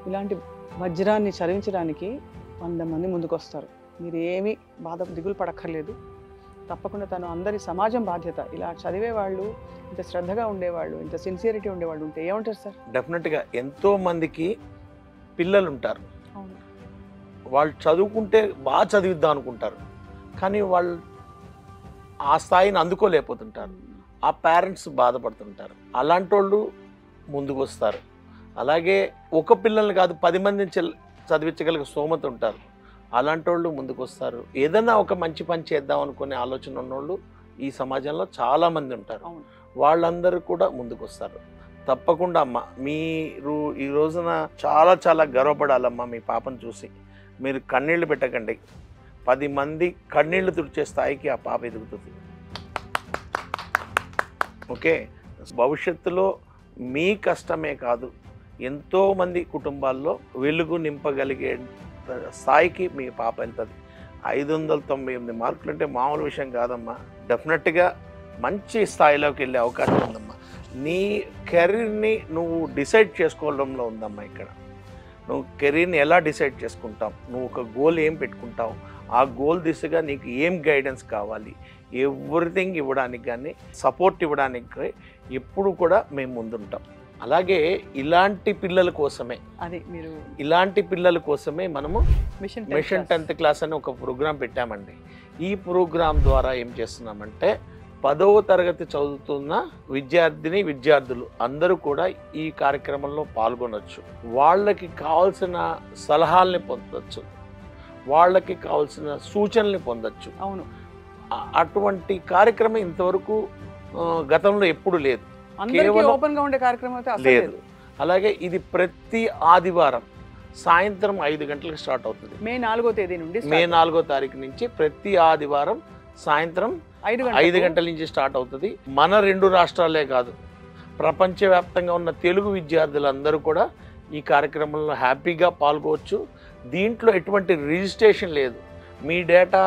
ఇలాంటి వజ్రాన్ని చదివించడానికి 100 మంది ముందుకొస్తారు. మీరు ఏమీ దిగులు పడక్కర్లేదు. తప్పకుండా తను అందరి సమాజం బాధ్యత. ఇలా చదివేవాళ్ళు, ఇంత శ్రద్ధగా ఉండేవాళ్ళు, ఇంత సిన్సియరిటీ ఉండేవాళ్ళు ఉంటే ఏమంటారు సార్? డెఫినెట్గా ఎంతో మందికి పిల్లలు ఉంటారు. అవును. వాళ్ళు చదువుకుంటే బాగా చదివిద్దాం అనుకుంటారు, కానీ వాళ్ళు ఆ స్థాయిని అందుకోలేకపోతుంటారు. ఆ పేరెంట్స్ బాధపడుతుంటారు. అలాంటి వాళ్ళు ముందుకు వస్తారు. అలాగే ఒక పిల్లల్ని కాదు 10 మందిని చదివించగలిగే స్తోమత ఉంటారు. అలాంటి వాళ్ళు ముందుకు వస్తారు. ఏదైనా ఒక మంచి పని చేద్దాం అనుకునే ఆలోచన ఉన్నోళ్ళు ఈ సమాజంలో చాలామంది ఉంటారు. వాళ్ళందరూ కూడా ముందుకు వస్తారు. తప్పకుండా అమ్మ, మీరు ఈ రోజున చాలా చాలా గర్వపడాలమ్మా మీ పాపను చూసి. మీరు కన్నీళ్లు పెట్టకండి. 10 మంది కన్నీళ్లు తుడిచే స్థాయికి ఆ పాప ఎదుగుతుంది. ఓకే, భవిష్యత్తులో మీ కష్టమే కాదు, ఎంతోమంది కుటుంబాల్లో వెలుగు నింపగలిగే స్థాయికి మీ పాప వెళ్తుంది. 598 మార్కులు అంటే మామూలు విషయం కాదమ్మా. డెఫినెట్గా మంచి స్థాయిలోకి వెళ్ళే అవకాశం ఉందమ్మా. నీ కెరీర్ని నువ్వు డిసైడ్ చేసుకోవడంలో ఉందమ్మా. ఇక్కడ నువ్వు కెరీర్ని ఎలా డిసైడ్ చేసుకుంటావు, నువ్వు ఒక గోల్ ఏం పెట్టుకుంటావు, ఆ గోల్ దిశగా నీకు ఏం గైడెన్స్ కావాలి, ఎవ్రీథింగ్ ఇవ్వడానికి కానీ సపోర్ట్ ఇవ్వడానికి ఎప్పుడు కూడా మేము ముందుంటాం. అలాగే ఇలాంటి పిల్లల కోసమే మనము మిషన్ 10th క్లాస్ అని ఒక ప్రోగ్రాం పెట్టామండి. ఈ ప్రోగ్రాం ద్వారా ఏం చేస్తున్నామంటే 10వ తరగతి చదువుతున్న విద్యార్థులు అందరూ కూడా ఈ కార్యక్రమంలో పాల్గొనవచ్చు. వాళ్ళకి కావాల్సిన సలహాలని పొందవచ్చు, వాళ్ళకి కావాల్సిన సూచనల్ని పొందొచ్చు. అవును, అటువంటి కార్యక్రమం ఇంతవరకు గతంలో ఎప్పుడు లేదు. ఓపెన్ గా ఉండే కార్యక్రమం అయితే లేదు. అలాగే ఇది ప్రతి ఆదివారం సాయంత్రం 5 గంటలకు స్టార్ట్ అవుతుంది. మే 4వ తేదీ నుండి, మే 4వ తారీఖు నుంచి ప్రతి ఆదివారం సాయంత్రం 5 గంటల నుంచి స్టార్ట్ అవుతుంది. మన 2 రాష్ట్రాలే కాదు, ప్రపంచవ్యాప్తంగా ఉన్న తెలుగు విద్యార్థులందరూ కూడా ఈ కార్యక్రమంలో హ్యాపీగా పాల్గొవచ్చు. దీంట్లో ఎటువంటి రిజిస్ట్రేషన్ లేదు, మీ డేటా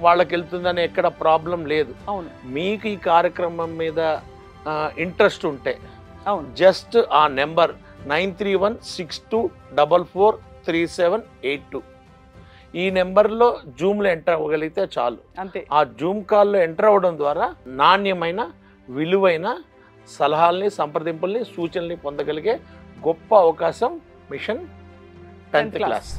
వాళ్ళకి వెళ్తుందని ఎక్కడ ప్రాబ్లం లేదు. అవును, మీకు ఈ కార్యక్రమం మీద ఇంట్రెస్ట్ ఉంటే అవును జస్ట్ ఆ నెంబర్ 931624438782 ఈ నెంబర్లో జూమ్లో ఎంటర్ అవ్వగలిగితే చాలు. అంతే. ఆ జూమ్ కాల్లో ఎంటర్ అవ్వడం ద్వారా నాణ్యమైన విలువైన సలహాల్ని, సంప్రదింపుల్ని, సూచనల్ని పొందగలిగే గొప్ప అవకాశం మిషన్ 10th క్లాస్.